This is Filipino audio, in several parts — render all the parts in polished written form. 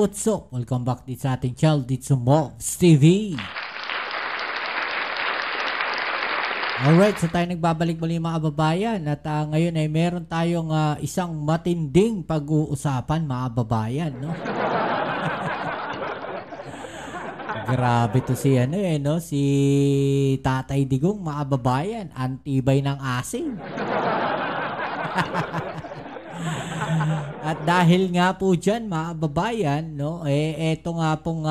what's up? Welcome back dito sa ating channel dito sa Mobs TV. Alright, so tayo nagbabalik muli mga kababayan at ngayon ay meron tayong isang matinding pag-uusapan mga kababayan, no? Grabe to si si Tatay Digong mga kababayan, antibay ng asing. At dahil nga po dyan mga kababayan, no, eto nga pong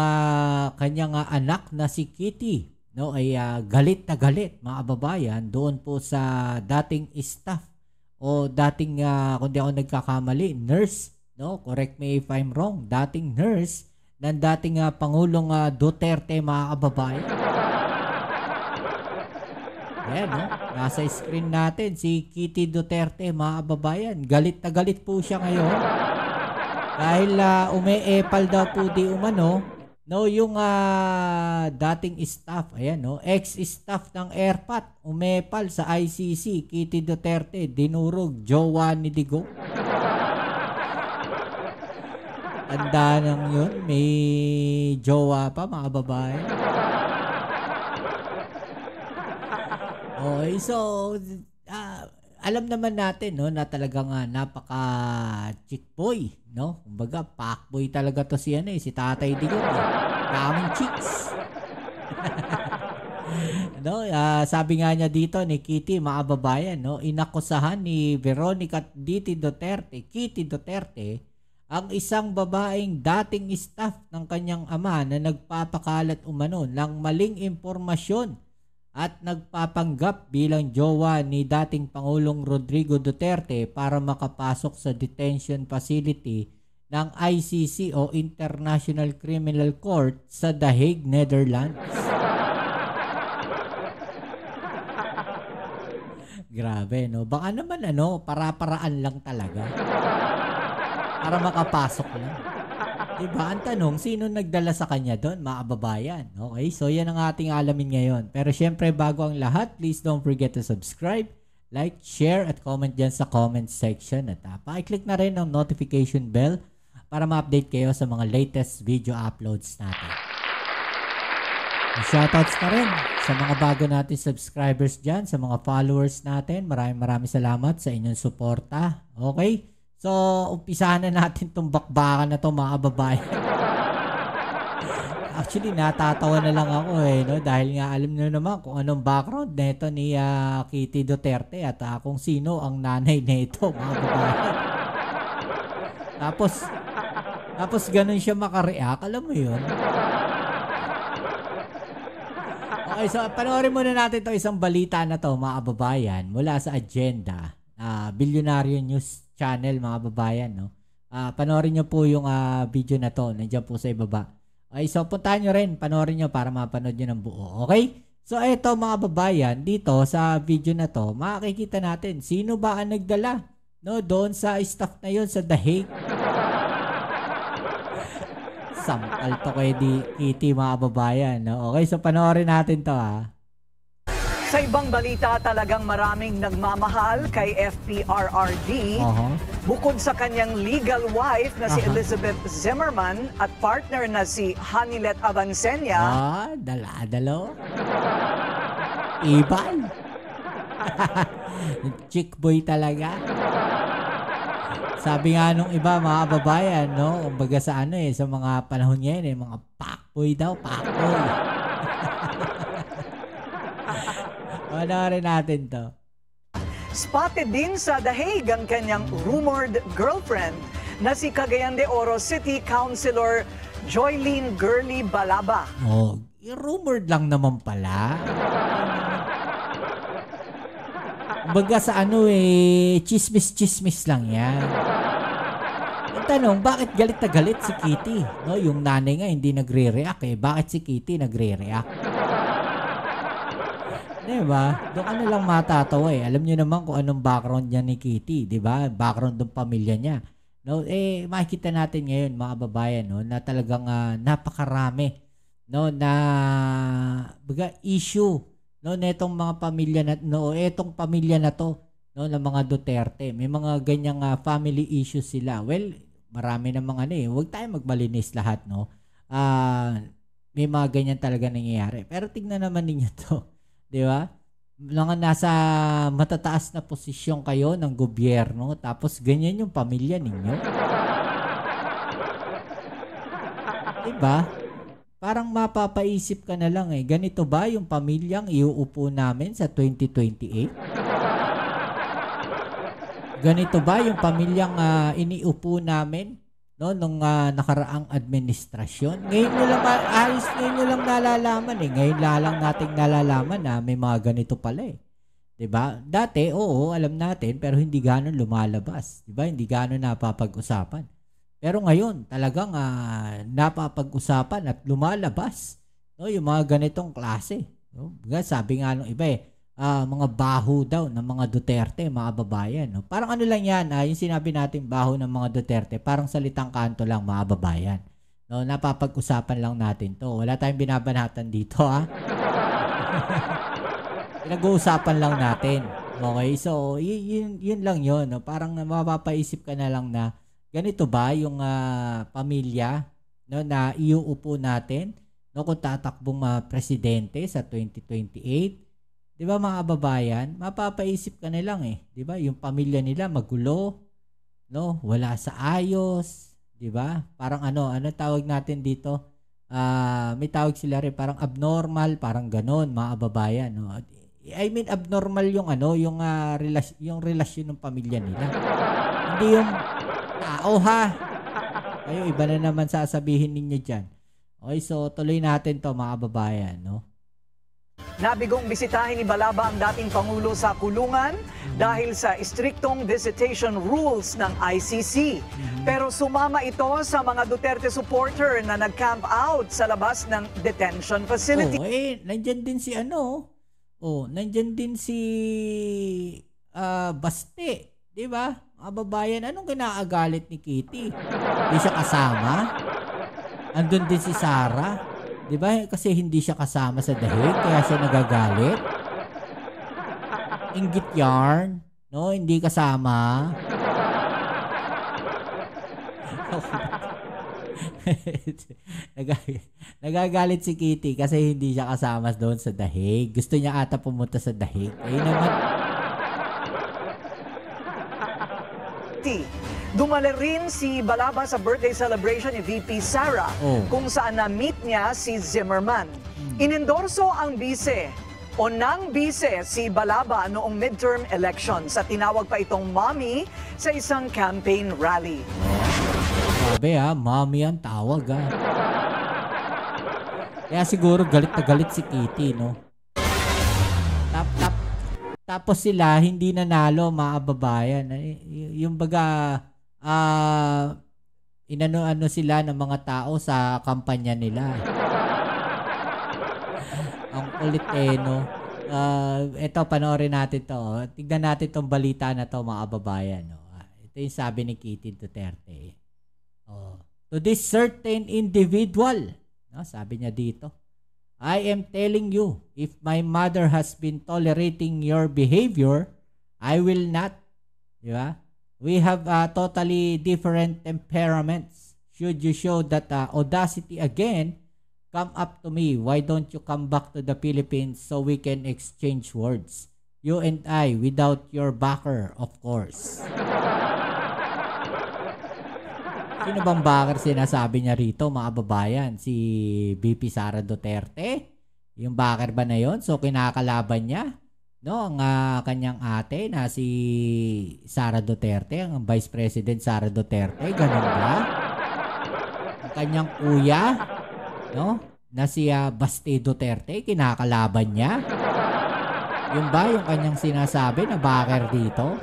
kanyang anak na si Kitty, no, ay galit na galit mga kababayan doon po sa dating staff o dating kung di ako nagkakamali, nurse, no, correct me if I'm wrong, dating nurse ng dating Pangulong Duterte mga kababayan. Ayan, no? Nasa screen natin si Kitty Duterte mga kababayan. Galit na galit po siya ngayon. Dahil umeepal daw po di umano, no, yung dating staff, ayan, no, ex-staff ng Airpat, umepal sa ICC, Kitty Duterte, dinurog, jowa ni Digong. Tanda nang yun, may jowa pa mga kababayan. Okay, so alam naman natin, no, na talagang napaka chick boy, no? Kumbaga fuckboy talaga to si si Tatay Digong. Daming chicks. No, sabi nga niya dito ni Kitty mga kababayan, no, inakusahan ni Veronica Kitty Duterte ang isang babaeng dating staff ng kanyang ama na nagpapakalat umano ng maling impormasyon at nagpapanggap bilang jowa ni dating Pangulong Rodrigo Duterte para makapasok sa detention facility ng ICC o International Criminal Court sa The Hague, Netherlands. Grabe, no? Baka naman para-paraan lang talaga. Para makapasok lang. Diba? Ang tanong, sino nagdala sa kanya doon, mga kababayan? Okay, so yan ang ating alamin ngayon. Pero syempre, bago ang lahat, please don't forget to subscribe, like, share, at comment dyan sa comment section. At pakiclick na rin ang notification bell para ma-update kayo sa mga latest video uploads natin. Shoutouts na rin sa mga bago natin subscribers dyan, sa mga followers natin. Maraming salamat sa inyong suporta. Okay? So, umpisahan na natin itong bakbakan na ito mga kababayan. Actually, natatawa na lang ako no? Dahil nga alam nyo naman kung anong background nito ni Kitty Duterte at kung sino ang nanay nito mga kababayan. Tapos ganun siya makareact, alam mo yun? Okay, so panoorin muna natin ito isang balita na to mga kababayan mula sa agenda. Billionaire News Channel mga kababayan, no? Panoorin nyo po yung video na to, nandiyan po sa ibaba. Okay, so puntahan nyo rin, panoorin nyo para mapanood nyo ng buo. Okay? So eto mga kababayan, dito sa video na to, makikita natin sino ba ang nagdala, no, doon sa staff na yon sa The Hague. Sampal to kay Kitty mga kababayan, no? Okay, so panoorin natin to Sa ibang balita, talagang maraming nagmamahal kay FPRRD. Bukod sa kanyang legal wife na si Elizabeth Zimmerman at partner na si Hanilet Avancenia. Dala-dalo. Iban. Chick boy talaga. Sabi nga nung iba mga kababayan, no, kumbaga sa sa mga panahon ngayon mga fuckboy daw, fuckboy. Panoorin natin to. Spotted din sa The Hague ang kanyang rumored girlfriend na si Cagayan de Oro City Councilor Joylene Girly Balaba. Rumored lang naman pala. Baga sa chismis-chismis lang yan. Ang tanong, bakit galit na galit si Kitty? No, yung nanay nga hindi nagre-react Bakit si Kitty nagre-react? Diba? Doon ka na lang matatawa Alam nyo naman kung anong background niya ni Kitty, diba? Background ng pamilya niya. No, makikita natin ngayon mga babayan, no, na talagang napakarami, no, na baga issue, no, netong mga pamilya na etong pamilya na to, no, ng mga Duterte. May mga ganyang family issues sila. Well, marami namang huwag tayong magmalinis lahat, no? May mga ganyan talaga nangyayari. Pero tignan naman ninyo to, di ba? Mga nasa matataas na posisyon kayo ng gobyerno, tapos ganyan yung pamilya ninyo. Di ba? Parang mapapaisip ka na lang ganito ba yung pamilyang iuupo namin sa 2028? Ganito ba yung pamilyang iniupo namin nung nakaraang administrasyon? Ngayon nyo lang nalalaman Ngayon lang nating nalalaman na may mga ganito pala 'Di ba? Dati, oo, alam natin pero hindi gano'n lumalabas. 'Di ba? Hindi gano'n napapag-usapan. Pero ngayon, talagang napapag-usapan at lumalabas, no, yung mga ganitong klase, no? Sabi nga nung iba mga baho daw ng mga Duterte, mga babayan, no? Parang lang yan, yung sinabi natin baho ng mga Duterte, parang salitang kanto lang, mga babayan. No, napapag-usapan lang natin 'to. Wala tayong binabanatan dito, Pinag-uusapan lang natin. Okay? So, yun lang yun, no? Parang mapapaisip ka na lang na ganito ba yung pamilya, no, na iuupo natin, no, kung tatakbong presidente sa 2028? 'Di ba mga kababayan? Mapapaisip ka na lang 'di ba? Yung pamilya nila magulo, no, wala sa ayos, 'di ba? Parang ano tawag natin dito? May tawag sila rin parang abnormal, parang ganon, mga kababayan, no. I mean abnormal yung yung relasyon ng pamilya nila. Hindi yung tao, kayo iba na naman sasabihin ninyo diyan. Okay, so tuloy natin 'to, mga kababayan, no. Nabigong bisitahin ni Balaba ang dating Pangulo sa kulungan dahil sa istriktong visitation rules ng ICC. Pero sumama ito sa mga Duterte supporter na nag-camp out sa labas ng detention facility. Nandyan din si nandyan din si Baste, di ba? Mga babayan, anong kinaagalit ni Kitty? Hindi siya kasama? Andun din si Sara. Di ba? Kasi hindi siya kasama sa dahig, kaya siya nagagalit. Inggit yarn, no? Hindi kasama. Nagagalit si Kitty kasi hindi siya kasama doon sa dahig. Gusto niya ata pumunta sa dahig. Ayun naman. Dumali rin si Balaba sa birthday celebration ni VP Sara, kung saan na-meet niya si Zimmerman. Inendorso ang bise o nang bise si Balaba noong midterm elections at tinawag pa itong mommy sa isang campaign rally. Sabi mommy ang tawag Kaya siguro galit na galit si Kitty, no? Tapos sila hindi nanalo, mga babayan. Yung baga inano sila ng mga tao sa kampanya nila. Ang kulit no. Ito, panoorin natin to. Tignan natin tong balita na to, mga babayan, no? Ito yung sabi ni Kitty Duterte. To this certain individual, no, sabi niya dito, I am telling you, if my mother has been tolerating your behavior, I will not. Di ba? We have totally different temperaments. Should you show that audacity again, come up to me. Why don't you come back to the Philippines so we can exchange words? You and I, without your backer, of course. Sino bang backer sinasabi niya rito, mga babayan? Si VP Sara Duterte? Yung backer ba na yon? So kinakalaban niya, no, ang kanyang ate na si Sara Duterte, ang Vice President Sara Duterte, ganun ba? Ang kanyang kuya, no, na si Baste Duterte, kinakalaban niya? Yun ba yung kanyang sinasabi na backer dito?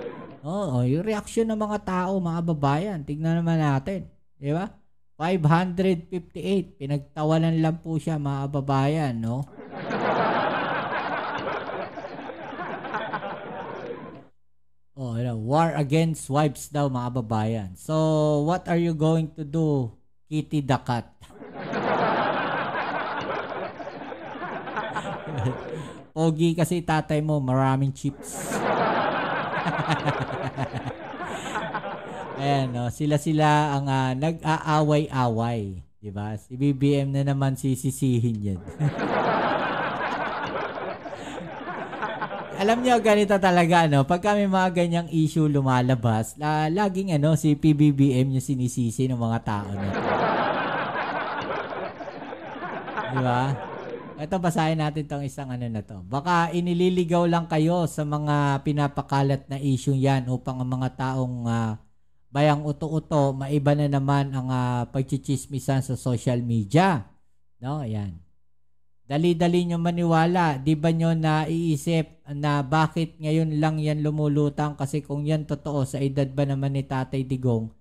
Yung reaksyon ng mga tao, mga babayan, tignan naman natin, di ba? 558, pinagtawanan lang po siya, mga babayan, no? War against wives daw, mga babayan. So, what are you going to do, Kitty the Cat? Pogi kasi tatay mo, maraming chips. Ayan, no? Sila ang nag-aaway-away. Diba? Si BBM na naman sisisihin yan. Alam niyo, ganito talaga, no? Pag kami mga ganyang issue lumalabas, laging si PBBM yung sinisisi ng mga tao na to. Diba? Ito, basahin natin tong isang na to. Baka inililigaw lang kayo sa mga pinapakalat na issue yan upang ang mga taong bayang uto-uto, maiba na naman ang pagchichismisan sa social media. No? Ayan. Dali-dali nyo maniwala. Di ba nyo naiisip na bakit ngayon lang yan lumulutang? Kasi kung yan totoo, sa edad ba naman ni Tatay Digong,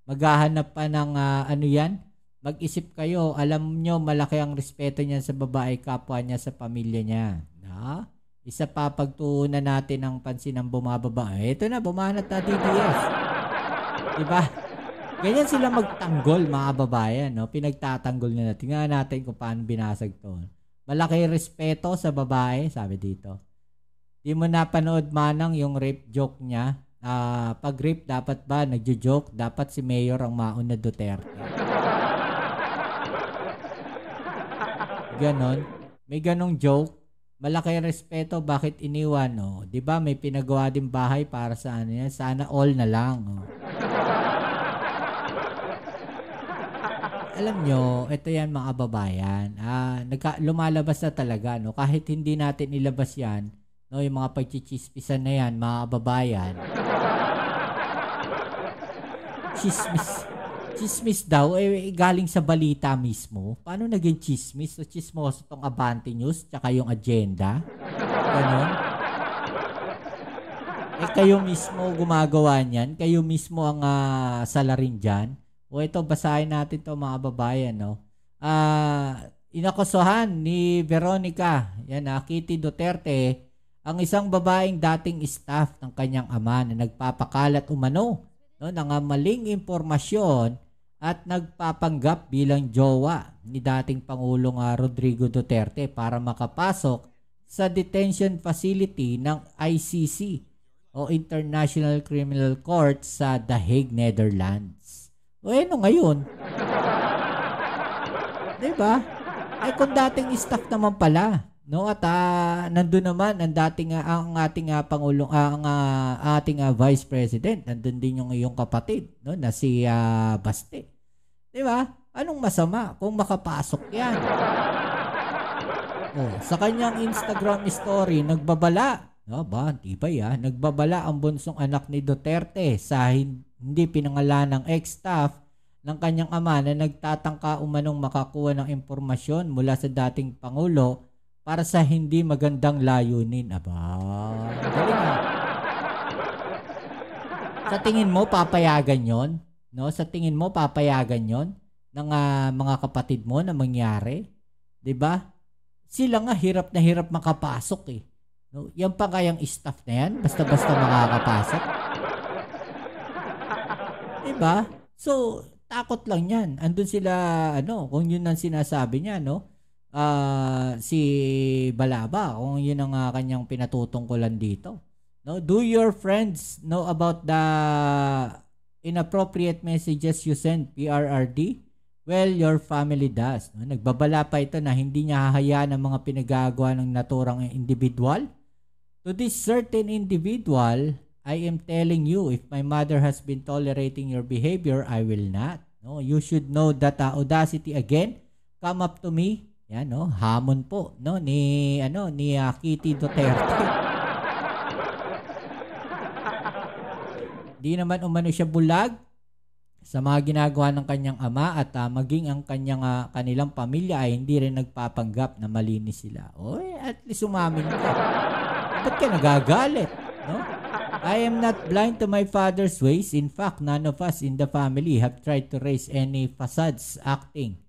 maghahanap pa ng yan? Mag-isip kayo. Alam nyo, malaki ang respeto niya sa babae, kapwa niya sa pamilya niya. Na? Isa pa, pagtuunan natin ang pansin ng bumababa. Ito na, bumanat na DDS. Diba? Ganyan sila magtanggol, mga babayan. No? Pinagtatanggol nila. Tingnan natin kung paano binasag to. Malaki respeto sa babae, sabi dito. Di mo napanood manang yung rape joke niya. Pag rape, dapat ba nagjo-joke? Dapat si Mayor ang mauna Duterte. Ganon. May ganong joke. Malaki respeto, bakit iniwan? Oh? Di ba may pinagawa din bahay para sa ano yan? Sana all na lang. Oh. Alam nyo, ito yan mga babayan. Lumalabas na talaga. No? Kahit hindi natin ilabas yan, no, yung mga pagchichismisan na yan, mga babayan. Chismis daw, galing sa balita mismo. Paano naging chismis? So, chismoso tong Abante News, tsaka yung agenda. Ganon. Kayo mismo gumagawa niyan. Kayo mismo ang salarin dyan. O ito, basahin natin to mga babayan, no? Inakusahan ni Veronica, Kitty Duterte, ang isang babaeng dating staff ng kanyang ama na nagpapakalat umano, no, ng maling impormasyon at nagpapanggap bilang jowa ni dating Pangulong Rodrigo Duterte para makapasok sa detention facility ng ICC o International Criminal Court sa The Hague, Netherlands. O ano ngayon? Diba? Ay kung dating staff naman pala, no? At nandun naman ang ating Pangulong, ang ating Vice President, nandun din yung iyong kapatid, no? Na si Baste. Diba? Anong masama kung makapasok yan? Sa kanyang Instagram story, nagbabala. No ba? Diba yan? Nagbabala ang bunsong anak ni Duterte sa hindi pinangalan ng ex-staff ng kanyang ama na nagtatangka umanong makakuha ng impormasyon mula sa dating Pangulo para sa hindi magandang layunin. Aba, galing ha. Sa tingin mo, papayagan yon? No? Sa tingin mo, papayagan yon ng mga kapatid mo na mangyari? Diba? Sila nga hirap na hirap makapasok eh. No? Yan pa kayang staff na yan? Basta-basta makakapasok? Diba? So, takot lang yan. Andun sila, kung yun ang sinasabi niya, no? Si Balaba, kung yun ang kanyang pinatutungkulan dito. No? Do your friends know about the inappropriate messages you send, PRRD? Well, your family does. No? Nagbabala pa ito na hindi niya hahayaan ang mga pinagagawa ng naturang individual. To this certain individual, I am telling you, if my mother has been tolerating your behavior, I will not. No, you should know that audacity again come up to me. Yan, no, hamon po, no, ni Kitty Duterte. Di naman umano siya bulag sa mga ginagawa ng kanyang ama at maging ang kanilang pamilya ay hindi rin nagpapanggap na malinis sila. Oy, at least umamin ka. Ba't ka nagagalit? No? I am not blind to my father's ways. In fact, none of us in the family have tried to raise any facades acting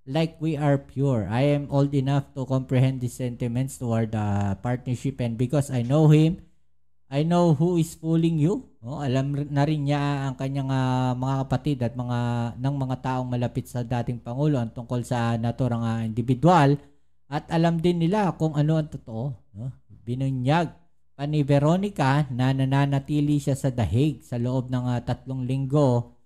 like we are pure. I am old enough to comprehend his sentiments toward the partnership, and because I know him, I know who is fooling you. Oh, alam na rin niya ang kanyang mga kapatid at mga taong malapit sa dating Pangulo ang tungkol sa naturang individual, at alam din nila kung ano ang totoo. No? Binunyag pa ni Veronica na nananatili siya sa The Hague sa loob ng 3 linggo,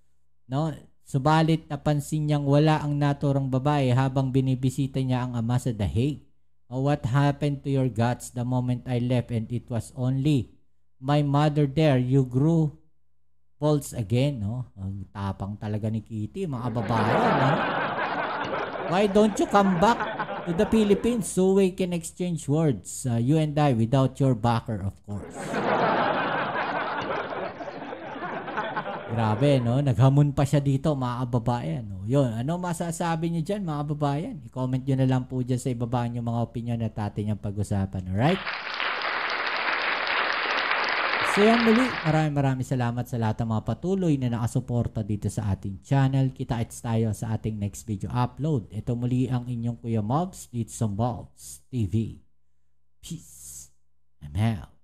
no? Subalit napansin niyang wala ang naturang babae habang binibisita niya ang ama sa The Hague. What happened to your guts the moment I left and it was only my mother there? You grew balls again, no? Ang tapang talaga ni Kitty, mga babae, no? Why don't you come back to the Philippines so we can exchange words, you and I, without your backer, of course. Grabe, no? Naghamon pa siya dito, mga kababayan. No? Yun, ano masasabi niyo dyan, mga kababayan? I-comment nyo na lang po dyan sa ibaba yung mga opinion at atin yung pag-usapan. Alright? So yan muli, maraming salamat sa lahat ng mga patuloy na nakasuporta dito sa ating channel. Kita-kits tayo sa ating next video upload. Ito muli ang inyong Kuya Mobs dito sa Mobs TV. Peace. I'm out.